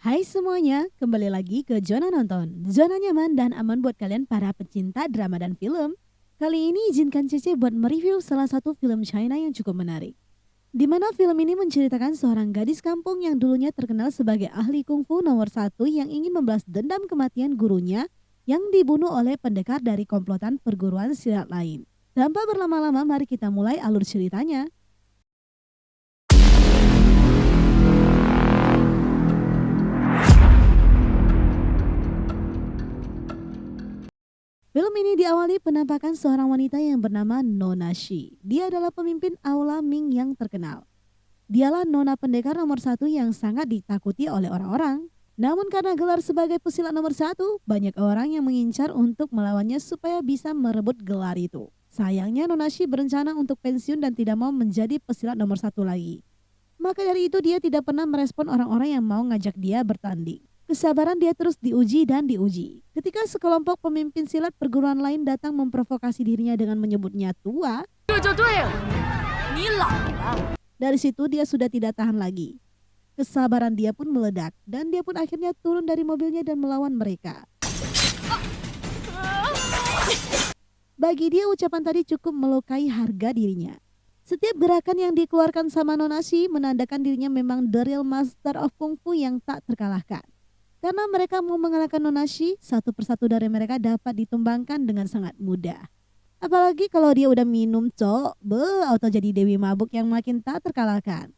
Hai semuanya, kembali lagi ke Zona Nonton. Zona nyaman dan aman buat kalian para pecinta drama dan film. Kali ini izinkan Cece buat mereview salah satu film China yang cukup menarik. Di mana film ini menceritakan seorang gadis kampung yang dulunya terkenal sebagai ahli kungfu nomor satu yang ingin membalas dendam kematian gurunya yang dibunuh oleh pendekar dari komplotan perguruan silat lain. Tanpa berlama-lama, mari kita mulai alur ceritanya. Film ini diawali penampakan seorang wanita yang bernama Nona Shi. Dia adalah pemimpin Aula Ming yang terkenal. Dialah nona pendekar nomor satu yang sangat ditakuti oleh orang-orang. Namun karena gelar sebagai pesilat nomor satu, banyak orang yang mengincar untuk melawannya supaya bisa merebut gelar itu. Sayangnya Nona Shi berencana untuk pensiun dan tidak mau menjadi pesilat nomor satu lagi. Maka dari itu dia tidak pernah merespon orang-orang yang mau ngajak dia bertanding. Kesabaran dia terus diuji dan diuji. Ketika sekelompok pemimpin silat perguruan lain datang memprovokasi dirinya dengan menyebutnya tua, dari situ dia sudah tidak tahan lagi. Kesabaran dia pun meledak dan dia pun akhirnya turun dari mobilnya dan melawan mereka. Bagi dia ucapan tadi cukup melukai harga dirinya. Setiap gerakan yang dikeluarkan sama Nona Shi menandakan dirinya memang the real master of kungfu yang tak terkalahkan. Karena mereka mau mengalahkan Nona Shi, satu persatu dari mereka dapat ditumbangkan dengan sangat mudah. Apalagi kalau dia udah minum auto jadi dewi mabuk yang makin tak terkalahkan.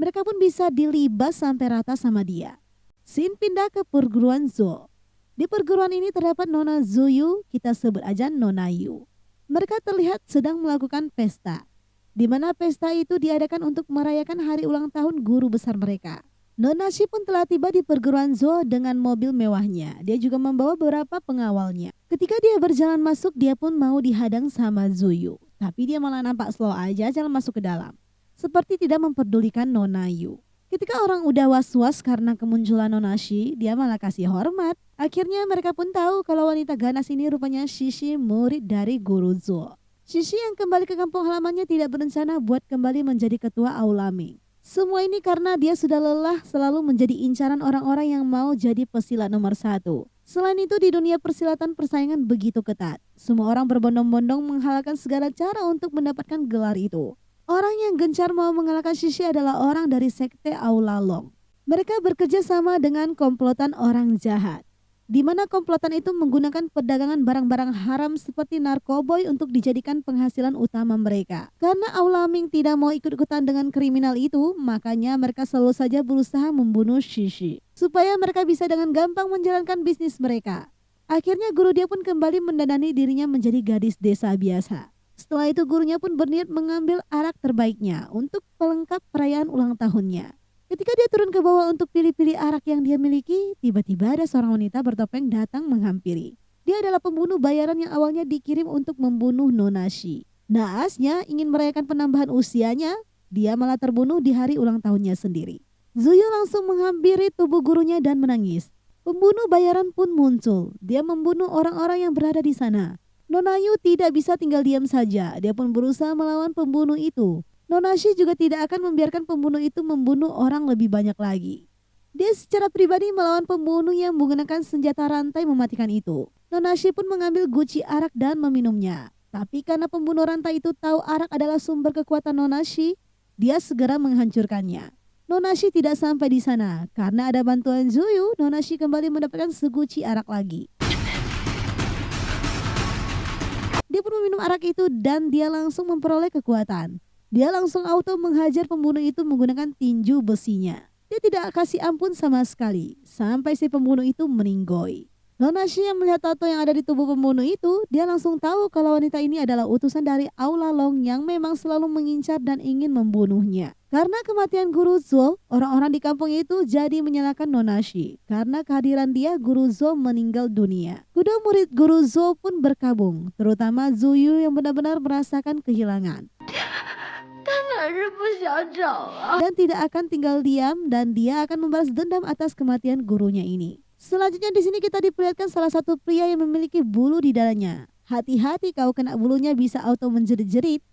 Mereka pun bisa dilibas sampai rata sama dia. Scene pindah ke perguruan Zhou. Di perguruan ini terdapat Nona Zuyu, kita sebut aja Nona Yu. Mereka terlihat sedang melakukan pesta, di mana pesta itu diadakan untuk merayakan hari ulang tahun guru besar mereka. Nona Shi pun telah tiba di perguruan Zhou dengan mobil mewahnya. Dia juga membawa beberapa pengawalnya. Ketika dia berjalan masuk, dia pun mau dihadang sama Zuyu. Tapi dia malah nampak slow aja jalan masuk ke dalam. Seperti tidak memperdulikan Nona Yu. Ketika orang udah was-was karena kemunculan Nona Shi, dia malah kasih hormat. Akhirnya mereka pun tahu kalau wanita ganas ini rupanya Shishi, murid dari guru Zhou. Shishi yang kembali ke kampung halamannya tidak berencana buat kembali menjadi ketua Aula Ming. Semua ini karena dia sudah lelah selalu menjadi incaran orang-orang yang mau jadi pesilat nomor satu. Selain itu di dunia persilatan persaingan begitu ketat. Semua orang berbondong-bondong menghalalkan segala cara untuk mendapatkan gelar itu. Orang yang gencar mau mengalahkan Shishi adalah orang dari sekte Aula Long. Mereka bekerja sama dengan komplotan orang jahat, di mana komplotan itu menggunakan perdagangan barang-barang haram seperti narkoboy untuk dijadikan penghasilan utama mereka. Karena Aula Ming tidak mau ikut-ikutan dengan kriminal itu, makanya mereka selalu saja berusaha membunuh Shishi, supaya mereka bisa dengan gampang menjalankan bisnis mereka. Akhirnya guru dia pun kembali mendandani dirinya menjadi gadis desa biasa. Setelah itu gurunya pun berniat mengambil arak terbaiknya untuk pelengkap perayaan ulang tahunnya. Ketika dia turun ke bawah untuk pilih-pilih arak yang dia miliki, tiba-tiba ada seorang wanita bertopeng datang menghampiri. Dia adalah pembunuh bayaran yang awalnya dikirim untuk membunuh Nona Shi. Naasnya ingin merayakan penambahan usianya, dia malah terbunuh di hari ulang tahunnya sendiri. Zuyu langsung menghampiri tubuh gurunya dan menangis. Pembunuh bayaran pun muncul. Dia membunuh orang-orang yang berada di sana. Nona Yu tidak bisa tinggal diam saja. Dia pun berusaha melawan pembunuh itu. Nona Shi juga tidak akan membiarkan pembunuh itu membunuh orang lebih banyak lagi. Dia secara pribadi melawan pembunuh yang menggunakan senjata rantai mematikan itu. Nona Shi pun mengambil guci arak dan meminumnya. Tapi karena pembunuh rantai itu tahu arak adalah sumber kekuatan Nona Shi, dia segera menghancurkannya. Nona Shi tidak sampai di sana. Karena ada bantuan Zuyu, Nona Shi kembali mendapatkan seguci arak lagi. Dia pun meminum arak itu dan dia langsung memperoleh kekuatan. Dia langsung auto menghajar pembunuh itu menggunakan tinju besinya. Dia tidak kasih ampun sama sekali, sampai si pembunuh itu meninggoy. Nona Shi yang melihat tato yang ada di tubuh pembunuh itu, dia langsung tahu kalau wanita ini adalah utusan dari Aula Long yang memang selalu mengincar dan ingin membunuhnya. Karena kematian guru Zhou, orang-orang di kampung itu jadi menyalahkan Nona Shi. Karena kehadiran dia, guru Zhou meninggal dunia. Kedua murid guru Zhou pun berkabung, terutama Zuyu yang benar-benar merasakan kehilangan. Dan tidak akan tinggal diam dan dia akan membalas dendam atas kematian gurunya ini. Selanjutnya di sini kita diperlihatkan salah satu pria yang memiliki bulu di dadanya. Hati-hati kau kena bulunya bisa auto menjerit-jerit.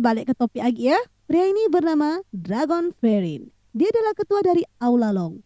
Balik ke topik lagi ya. Pria ini bernama Dragon Ferin. Dia adalah ketua dari Aula Long.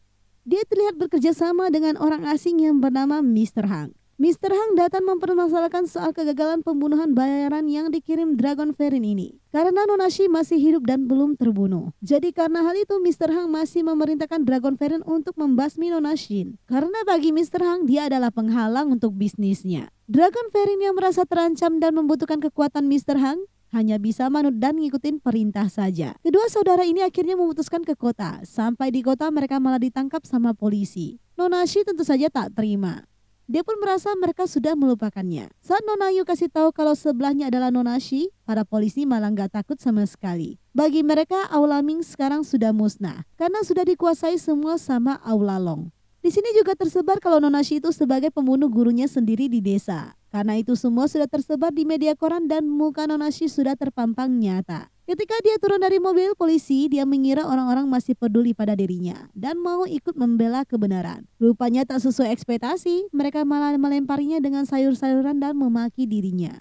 Dia terlihat bekerja sama dengan orang asing yang bernama Mr. Hang. Mr. Hang datang mempermasalahkan soal kegagalan pembunuhan bayaran yang dikirim Dragon Verin ini. Karena Nonashi masih hidup dan belum terbunuh. Jadi karena hal itu Mr. Hang masih memerintahkan Dragon Verin untuk membasmi Nonashin. Karena bagi Mr. Hang dia adalah penghalang untuk bisnisnya. Dragon Verin yang merasa terancam dan membutuhkan kekuatan Mr. Hang hanya bisa manut dan ngikutin perintah saja. Kedua saudara ini akhirnya memutuskan ke kota. Sampai di kota mereka malah ditangkap sama polisi. Nonashi tentu saja tak terima. Dia pun merasa mereka sudah melupakannya. Saat Nona Yu kasih tahu kalau sebelahnya adalah Nonashi, para polisi malah gak takut sama sekali. Bagi mereka, Aula Ming sekarang sudah musnah karena sudah dikuasai semua sama Aula Long. Di sini juga tersebar kalau Nonashi itu sebagai pembunuh gurunya sendiri di desa. Karena itu semua sudah tersebar di media koran dan muka Nonashi sudah terpampang nyata. Ketika dia turun dari mobil polisi, dia mengira orang-orang masih peduli pada dirinya dan mau ikut membela kebenaran. Rupanya tak sesuai ekspektasi, mereka malah melemparinya dengan sayur-sayuran dan memaki dirinya.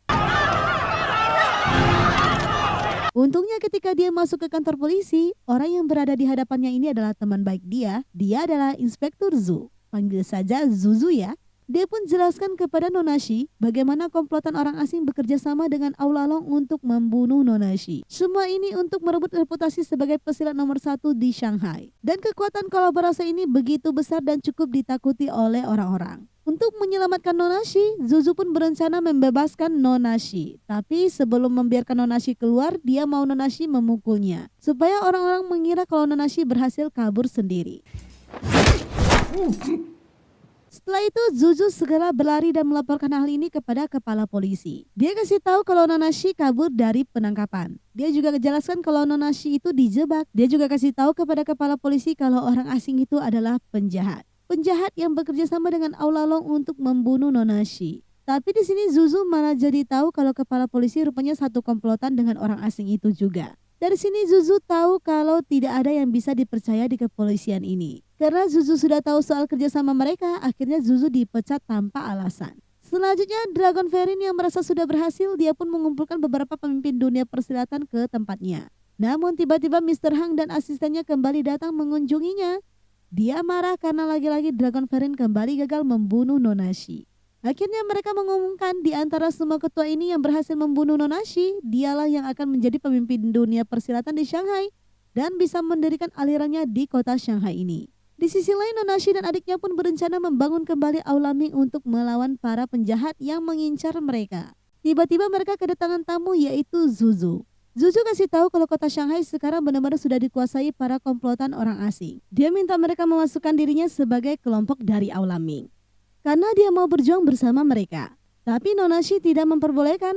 Untungnya ketika dia masuk ke kantor polisi, orang yang berada di hadapannya ini adalah teman baik dia. Dia adalah Inspektur Zu. Panggil saja Zuzu ya. Dia pun jelaskan kepada Nonashi bagaimana komplotan orang asing bekerja sama dengan Aula Long untuk membunuh Nonashi. Semua ini untuk merebut reputasi sebagai pesilat nomor 1 di Shanghai. Dan kekuatan kolaborasi ini begitu besar dan cukup ditakuti oleh orang-orang. Untuk menyelamatkan Nonashi, Zuzu pun berencana membebaskan Nonashi. Tapi sebelum membiarkan Nonashi keluar, dia mau Nonashi memukulnya. Supaya orang-orang mengira kalau Nonashi berhasil kabur sendiri. Setelah itu Zuzu segera berlari dan melaporkan hal ini kepada kepala polisi. Dia kasih tahu kalau Nonashi kabur dari penangkapan. Dia juga menjelaskan kalau Nonashi itu dijebak. Dia juga kasih tahu kepada kepala polisi kalau orang asing itu adalah penjahat. Penjahat yang bekerja sama dengan Aula Long untuk membunuh Nonashi. Tapi di sini Zuzu malah jadi tahu kalau kepala polisi rupanya satu komplotan dengan orang asing itu juga. Dari sini Zuzu tahu kalau tidak ada yang bisa dipercaya di kepolisian ini. Karena Zuzu sudah tahu soal kerjasama mereka, akhirnya Zuzu dipecat tanpa alasan. Selanjutnya Dragon Verin yang merasa sudah berhasil, dia pun mengumpulkan beberapa pemimpin dunia persilatan ke tempatnya. Namun tiba-tiba Mr. Hang dan asistennya kembali datang mengunjunginya. Dia marah karena lagi-lagi Dragon Verin kembali gagal membunuh Nonashi. Akhirnya mereka mengumumkan di antara semua ketua ini yang berhasil membunuh Nonashi, dialah yang akan menjadi pemimpin dunia persilatan di Shanghai dan bisa mendirikan alirannya di kota Shanghai ini. Di sisi lain Nonashi dan adiknya pun berencana membangun kembali Aula Ming untuk melawan para penjahat yang mengincar mereka. Tiba-tiba mereka kedatangan tamu yaitu Zuzu. Zuzu kasih tahu kalau kota Shanghai sekarang benar-benar sudah dikuasai para komplotan orang asing. Dia minta mereka memasukkan dirinya sebagai kelompok dari Aula Ming. Karena dia mau berjuang bersama mereka. Tapi Nonashi tidak memperbolehkan.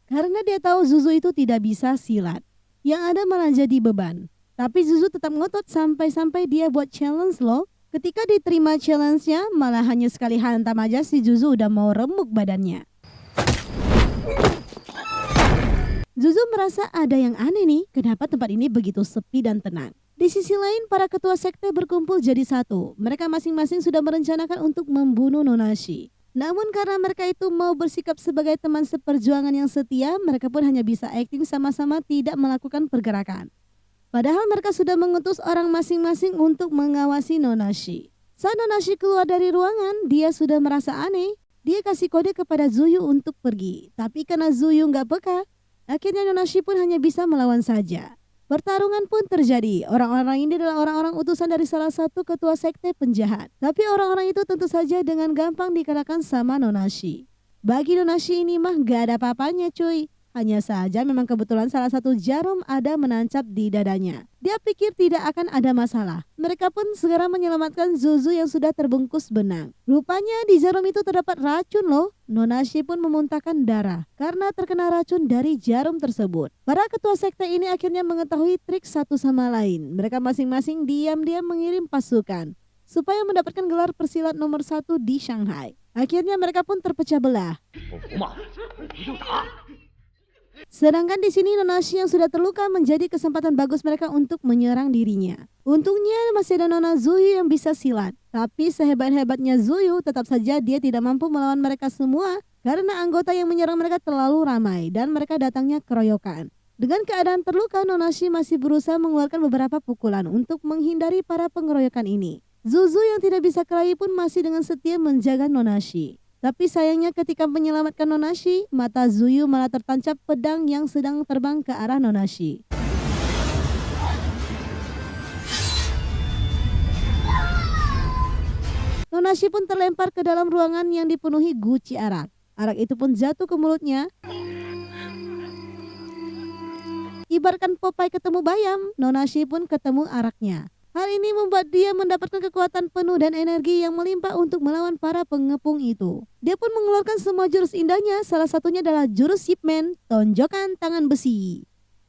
Karena dia tahu Zuzu itu tidak bisa silat. Yang ada malah jadi beban. Tapi Zuzu tetap ngotot sampai-sampai dia buat challenge loh. Ketika diterima challenge-nya, malah hanya sekali hantam aja si Zuzu udah mau remuk badannya. Zuzu merasa ada yang aneh nih, kenapa tempat ini begitu sepi dan tenang. Di sisi lain, para ketua sekte berkumpul jadi satu. Mereka masing-masing sudah merencanakan untuk membunuh Nonashi. Namun karena mereka itu mau bersikap sebagai teman seperjuangan yang setia, mereka pun hanya bisa acting sama-sama tidak melakukan pergerakan. Padahal mereka sudah mengutus orang masing-masing untuk mengawasi Nonashi. Saat Nonashi keluar dari ruangan, dia sudah merasa aneh. Dia kasih kode kepada Zuyu untuk pergi. Tapi karena Zuyu nggak peka, akhirnya Nonashi pun hanya bisa melawan saja. Pertarungan pun terjadi. Orang-orang ini adalah orang-orang utusan dari salah satu ketua sekte penjahat. Tapi orang-orang itu tentu saja dengan gampang dikalahkan sama Nonashi. Bagi Nonashi ini mah gak ada apa-apanya cuy. Hanya saja memang kebetulan salah satu jarum ada menancap di dadanya. Dia pikir tidak akan ada masalah. Mereka pun segera menyelamatkan Zuzu yang sudah terbungkus benang. Rupanya di jarum itu terdapat racun loh. Nonashi pun memuntahkan darah karena terkena racun dari jarum tersebut. Para ketua sekte ini akhirnya mengetahui trik satu sama lain. Mereka masing-masing diam-diam mengirim pasukan supaya mendapatkan gelar persilat nomor 1 di Shanghai. Akhirnya mereka pun terpecah belah. Sedangkan di sini Nonashi yang sudah terluka menjadi kesempatan bagus mereka untuk menyerang dirinya. Untungnya masih ada Nona Zuyu yang bisa silat. Tapi sehebat-hebatnya Zuyu tetap saja dia tidak mampu melawan mereka semua karena anggota yang menyerang mereka terlalu ramai dan mereka datangnya keroyokan. Dengan keadaan terluka, Nonashi masih berusaha mengeluarkan beberapa pukulan untuk menghindari para pengeroyokan ini. Zuzu yang tidak bisa kelahi pun masih dengan setia menjaga Nonashi. Tapi sayangnya ketika menyelamatkan Nonashi, mata Zuyu malah tertancap pedang yang sedang terbang ke arah Nonashi. Nonashi pun terlempar ke dalam ruangan yang dipenuhi guci arak. Arak itu pun jatuh ke mulutnya. Ibaratkan Popeye ketemu bayam, Nonashi pun ketemu araknya. Hal ini membuat dia mendapatkan kekuatan penuh dan energi yang melimpah untuk melawan para pengepung itu. Dia pun mengeluarkan semua jurus indahnya, salah satunya adalah jurus Shipman, tonjokan tangan besi.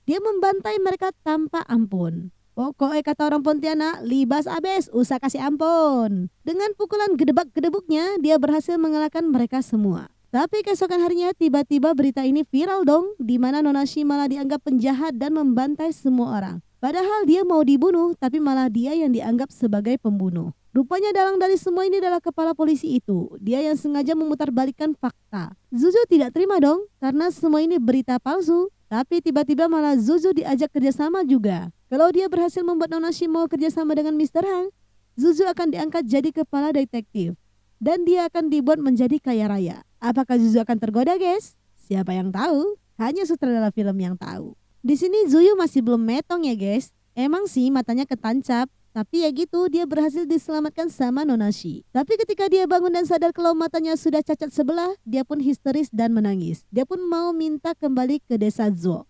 Dia membantai mereka tanpa ampun. Pokoknya kata orang Pontianak, libas abes, usah kasih ampun. Dengan pukulan gedebak-gedebuknya, dia berhasil mengalahkan mereka semua. Tapi keesokan harinya tiba-tiba berita ini viral dong, di mana Nonashi malah dianggap penjahat dan membantai semua orang. Padahal dia mau dibunuh, tapi malah dia yang dianggap sebagai pembunuh. Rupanya dalang dari semua ini adalah kepala polisi itu. Dia yang sengaja memutarbalikkan fakta. Zuzu tidak terima dong, karena semua ini berita palsu. Tapi tiba-tiba malah Zuzu diajak kerjasama juga. Kalau dia berhasil membuat Nonashi mau kerjasama dengan Mr. Hang, Zuzu akan diangkat jadi kepala detektif. Dan dia akan dibuat menjadi kaya raya. Apakah Zuzu akan tergoda, guys? Siapa yang tahu? Hanya sutradara film yang tahu. Di sini Zuyu masih belum metong ya guys. Emang sih matanya ketancap, tapi ya gitu dia berhasil diselamatkan sama Nonashi. Tapi ketika dia bangun dan sadar kalau matanya sudah cacat sebelah, dia pun histeris dan menangis. Dia pun mau minta kembali ke desa Zo.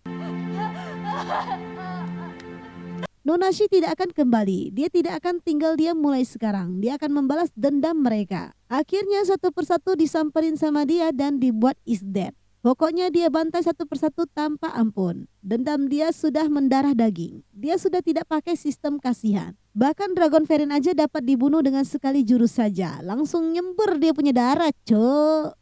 Nonashi tidak akan kembali. Dia tidak akan tinggal diam mulai sekarang. Dia akan membalas dendam mereka. Akhirnya satu persatu disamperin sama dia dan dibuat is dead. Pokoknya dia bantai satu persatu tanpa ampun. Dendam dia sudah mendarah daging. Dia sudah tidak pakai sistem kasihan. Bahkan Dragon Verin aja dapat dibunuh dengan sekali jurus saja. Langsung nyembur dia punya darah, cok.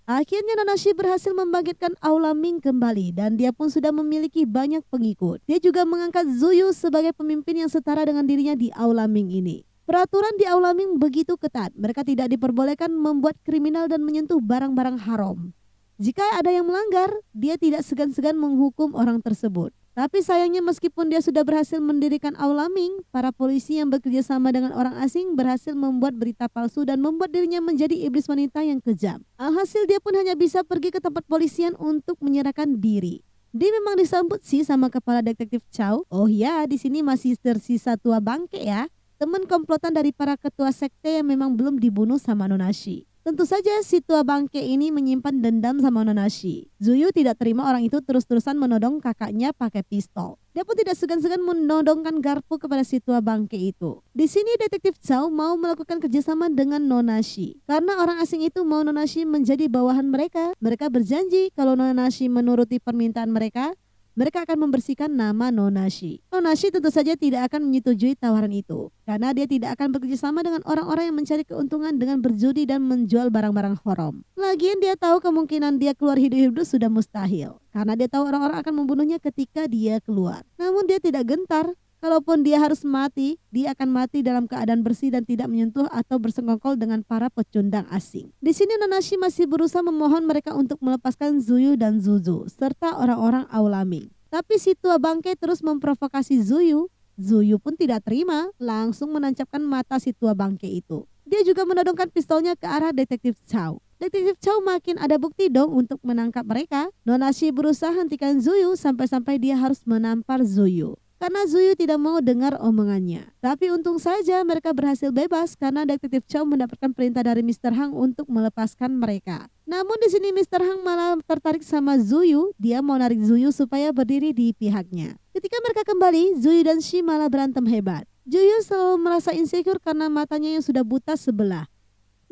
Akhirnya Nonashi berhasil membangkitkan Aula Ming kembali dan dia pun sudah memiliki banyak pengikut. Dia juga mengangkat Zuyu sebagai pemimpin yang setara dengan dirinya di Aula Ming ini. Peraturan di Aula Ming begitu ketat, mereka tidak diperbolehkan membuat kriminal dan menyentuh barang-barang haram. Jika ada yang melanggar, dia tidak segan-segan menghukum orang tersebut. Tapi sayangnya meskipun dia sudah berhasil mendirikan Aula Ming, para polisi yang bekerja sama dengan orang asing berhasil membuat berita palsu dan membuat dirinya menjadi iblis wanita yang kejam. Alhasil dia pun hanya bisa pergi ke tempat polisian untuk menyerahkan diri. Dia memang disambut sih sama kepala detektif Chow. Oh ya, di sini masih tersisa tua bangke ya. Teman komplotan dari para ketua sekte yang memang belum dibunuh sama Nonashi. Tentu saja si tua bangke ini menyimpan dendam sama Nonashi. Zuyu tidak terima orang itu terus-terusan menodong kakaknya pakai pistol. Dia pun tidak segan-segan menodongkan garpu kepada si tua bangke itu. Di sini detektif Chow mau melakukan kerjasama dengan Nonashi. Karena orang asing itu mau Nonashi menjadi bawahan mereka. Mereka berjanji kalau Nonashi menuruti permintaan mereka, mereka akan membersihkan nama Nonashi. Nonashi tentu saja tidak akan menyetujui tawaran itu. Karena dia tidak akan bekerjasama dengan orang-orang yang mencari keuntungan dengan berjudi dan menjual barang-barang haram. Lagian dia tahu kemungkinan dia keluar hidup-hidup sudah mustahil. Karena dia tahu orang-orang akan membunuhnya ketika dia keluar. Namun dia tidak gentar. Kalaupun dia harus mati, dia akan mati dalam keadaan bersih dan tidak menyentuh atau bersengkongkol dengan para pecundang asing. Di sini Nonashi masih berusaha memohon mereka untuk melepaskan Zuyu dan Zuzu, serta orang-orang Aula Ming. Tapi si tua bangke terus memprovokasi Zuyu. Zuyu pun tidak terima, langsung menancapkan mata si tua bangke itu. Dia juga menodongkan pistolnya ke arah detektif Chow. Detektif Chow makin ada bukti dong untuk menangkap mereka. Nonashi berusaha hentikan Zuyu sampai-sampai dia harus menampar Zuyu. Karena Zuyu tidak mau dengar omongannya. Tapi untung saja mereka berhasil bebas karena detektif Chow mendapatkan perintah dari Mr. Hang untuk melepaskan mereka. Namun di sini Mr. Hang malah tertarik sama Zuyu. Dia mau narik Zuyu supaya berdiri di pihaknya. Ketika mereka kembali, Zuyu dan Shi malah berantem hebat. Zuyu selalu merasa insecure karena matanya yang sudah buta sebelah.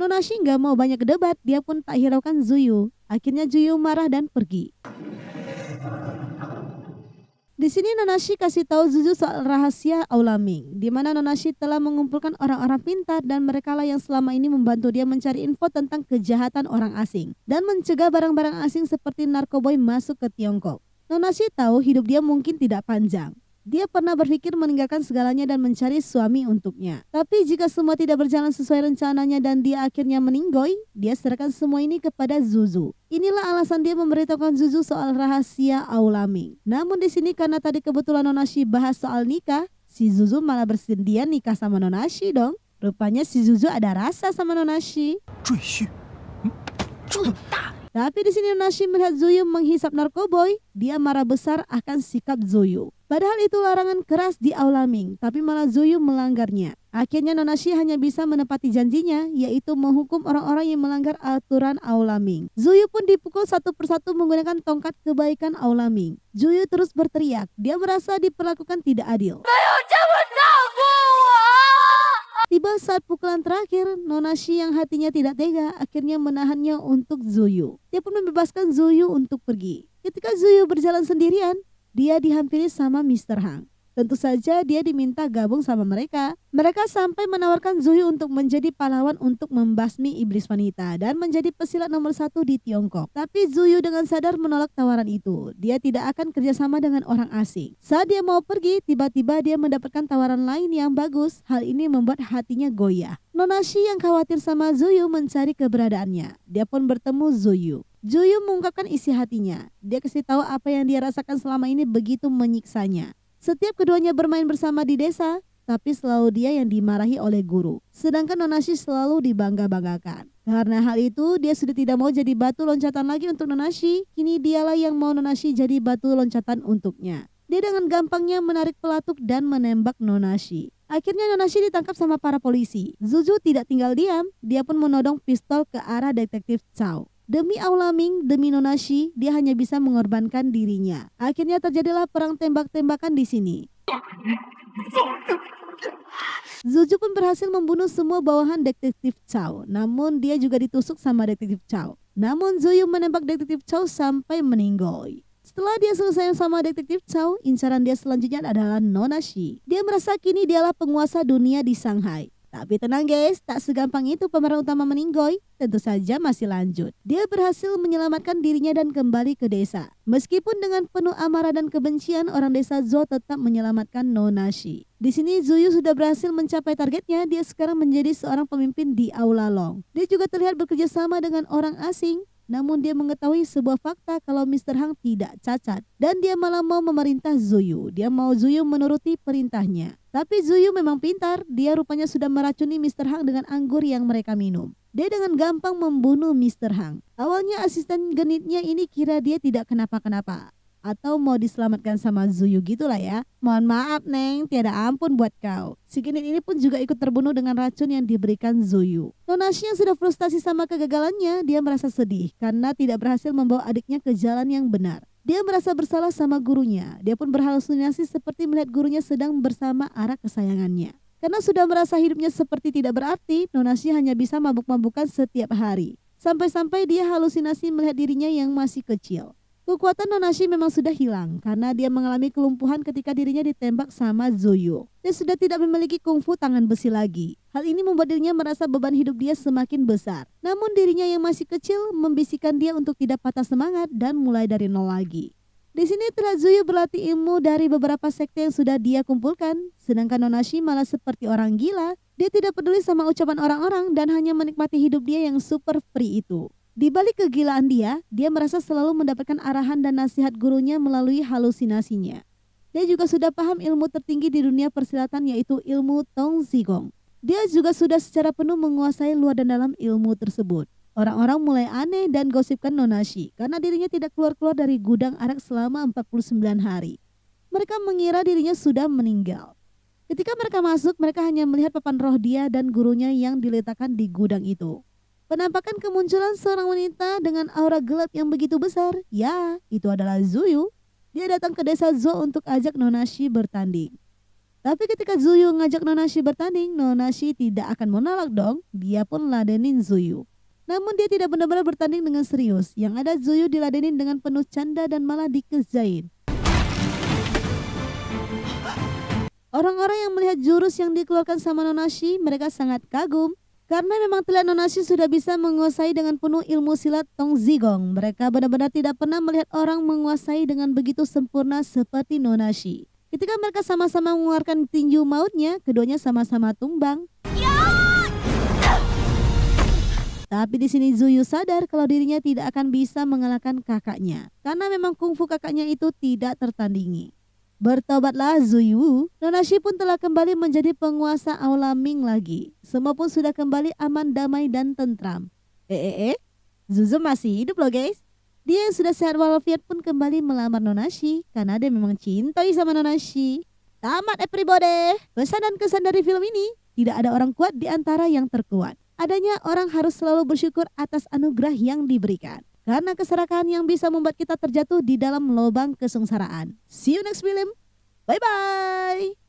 Nonashi nggak mau banyak debat, dia pun tak hiraukan Zuyu. Akhirnya Zuyu marah dan pergi. Di sini Nonashi kasih tahu Zuzu soal rahasia Aula Ming, di mana Nonashi telah mengumpulkan orang-orang pintar dan merekalah yang selama ini membantu dia mencari info tentang kejahatan orang asing dan mencegah barang-barang asing seperti narkoboy masuk ke Tiongkok. Nonashi tahu hidup dia mungkin tidak panjang. Dia pernah berpikir meninggalkan segalanya dan mencari suami untuknya. Tapi jika semua tidak berjalan sesuai rencananya dan dia akhirnya meninggoy, dia serahkan semua ini kepada Zuzu. Inilah alasan dia memberitahukan Zuzu soal rahasia Aula Ming. Namun di sini karena tadi kebetulan Nonashi bahas soal nikah, si Zuzu malah bersedia nikah sama Nonashi dong. Rupanya si Zuzu ada rasa sama Nonashi. Tapi di sini Nonashi melihat Zuyu menghisap narkoboy, dia marah besar akan sikap Zuyu. Padahal itu larangan keras di Aula Ming, tapi malah Zuyu melanggarnya. Akhirnya Nonashi hanya bisa menepati janjinya, yaitu menghukum orang-orang yang melanggar aturan Aula Ming. Zuyu pun dipukul satu persatu menggunakan tongkat kebaikan Aula Ming. Zuyu terus berteriak, dia merasa diperlakukan tidak adil. Tiba saat pukulan terakhir, Nonashi yang hatinya tidak tega akhirnya menahannya untuk Zuyu. Dia pun membebaskan Zuyu untuk pergi. Ketika Zuyu berjalan sendirian, dia dihampiri sama Mr. Hang. Tentu saja dia diminta gabung sama mereka. Mereka sampai menawarkan Zuyu untuk menjadi pahlawan untuk membasmi iblis wanita dan menjadi pesilat nomor 1 di Tiongkok. Tapi Zuyu dengan sadar menolak tawaran itu. Dia tidak akan kerjasama dengan orang asing. Saat dia mau pergi, tiba-tiba dia mendapatkan tawaran lain yang bagus. Hal ini membuat hatinya goyah. Nonashi yang khawatir sama Zuyu mencari keberadaannya. Dia pun bertemu Zuyu. Zuyu mengungkapkan isi hatinya. Dia kasih tahu apa yang dia rasakan selama ini begitu menyiksanya. Setiap keduanya bermain bersama di desa, tapi selalu dia yang dimarahi oleh guru. Sedangkan Nonashi selalu dibangga-banggakan. Karena hal itu, dia sudah tidak mau jadi batu loncatan lagi untuk Nonashi. Kini dialah yang mau Nonashi jadi batu loncatan untuknya. Dia dengan gampangnya menarik pelatuk dan menembak Nonashi. Akhirnya Nonashi ditangkap sama para polisi. Zuzu tidak tinggal diam, dia pun menodong pistol ke arah detektif Chow. Demi Aula Ming, demi Nonashi, dia hanya bisa mengorbankan dirinya. Akhirnya terjadilah perang tembak-tembakan di sini. Zuzu pun berhasil membunuh semua bawahan detektif Chow. Namun dia juga ditusuk sama detektif Chow. Namun Zuyu menembak detektif Chow sampai meninggoy. Setelah dia selesai sama detektif Chow, incaran dia selanjutnya adalah Nonashi. Dia merasa kini dialah penguasa dunia di Shanghai. Tapi tenang guys, tak segampang itu pemeran utama meninggoy. Tentu saja masih lanjut. Dia berhasil menyelamatkan dirinya dan kembali ke desa. Meskipun dengan penuh amarah dan kebencian, orang desa Zhou tetap menyelamatkan Nonashi. Di sini Zuyu sudah berhasil mencapai targetnya. Dia sekarang menjadi seorang pemimpin di Aula Long. Dia juga terlihat bekerja sama dengan orang asing. Namun dia mengetahui sebuah fakta kalau Mr. Hang tidak cacat. Dan dia malah mau memerintah Zuyu. Dia mau Zuyu menuruti perintahnya. Tapi Zuyu memang pintar. Dia rupanya sudah meracuni Mr. Hang dengan anggur yang mereka minum. Dia dengan gampang membunuh Mr. Hang. Awalnya asisten genitnya ini kira dia tidak kenapa-kenapa. Atau mau diselamatkan sama Zuyu gitulah ya. Mohon maaf Neng, tiada ampun buat kau. Si genit ini pun juga ikut terbunuh dengan racun yang diberikan Zuyu. Nonashi yang sudah frustasi sama kegagalannya, dia merasa sedih karena tidak berhasil membawa adiknya ke jalan yang benar. Dia merasa bersalah sama gurunya. Dia pun berhalusinasi seperti melihat gurunya sedang bersama anak kesayangannya. Karena sudah merasa hidupnya seperti tidak berarti, Nonashi hanya bisa mabuk-mabukan setiap hari. Sampai-sampai dia halusinasi melihat dirinya yang masih kecil. Kekuatan Nonashi memang sudah hilang karena dia mengalami kelumpuhan ketika dirinya ditembak sama Zuyu. Dia sudah tidak memiliki kungfu tangan besi lagi. Hal ini membuat dirinya merasa beban hidup dia semakin besar. Namun dirinya yang masih kecil membisikkan dia untuk tidak patah semangat dan mulai dari nol lagi. Di sini terlihat Zuyu berlatih ilmu dari beberapa sekte yang sudah dia kumpulkan. Sedangkan Nonashi malah seperti orang gila. Dia tidak peduli sama ucapan orang-orang dan hanya menikmati hidup dia yang super free itu. Di balik kegilaan dia merasa selalu mendapatkan arahan dan nasihat gurunya melalui halusinasinya. Dia juga sudah paham ilmu tertinggi di dunia persilatan yaitu ilmu Tong Zigong. Dia juga sudah secara penuh menguasai luar dan dalam ilmu tersebut. Orang-orang mulai aneh dan gosipkan Nonashi karena dirinya tidak keluar-keluar dari gudang arak selama 49 hari. Mereka mengira dirinya sudah meninggal. Ketika mereka masuk, mereka hanya melihat papan roh dia dan gurunya yang diletakkan di gudang itu. Penampakan kemunculan seorang wanita dengan aura gelap yang begitu besar, ya itu adalah Zuyu. Dia datang ke desa Zhou untuk ajak Nonashi bertanding. Tapi ketika Zuyu ngajak Nonashi bertanding, Nonashi tidak akan menolak dong. Dia pun ladenin Zuyu. Namun dia tidak benar-benar bertanding dengan serius. Yang ada Zuyu diladenin dengan penuh canda dan malah dikejain. Orang-orang yang melihat jurus yang dikeluarkan sama Nonashi, mereka sangat kagum. Karena memang terlihat Nonashi sudah bisa menguasai dengan penuh ilmu silat Tong Zigong. Mereka benar-benar tidak pernah melihat orang menguasai dengan begitu sempurna seperti Nonashi. Ketika mereka sama-sama mengeluarkan tinju mautnya, keduanya sama-sama tumbang. Tapi di sini Zuyu sadar kalau dirinya tidak akan bisa mengalahkan kakaknya. Karena memang kungfu kakaknya itu tidak tertandingi. Bertobatlah Zuiwu, Nonashi pun telah kembali menjadi penguasa Aula Ming lagi. Semua pun sudah kembali aman, damai, dan tentram. Zuzu masih hidup loh guys. Dia yang sudah sehat walafiat pun kembali melamar Nonashi karena dia memang cintai sama Nonashi. Tamat everybody. Pesan dan kesan dari film ini, tidak ada orang kuat di antara yang terkuat. Adanya orang harus selalu bersyukur atas anugerah yang diberikan. Karena keserakahan yang bisa membuat kita terjatuh di dalam lubang kesengsaraan. See you next film. Bye-bye.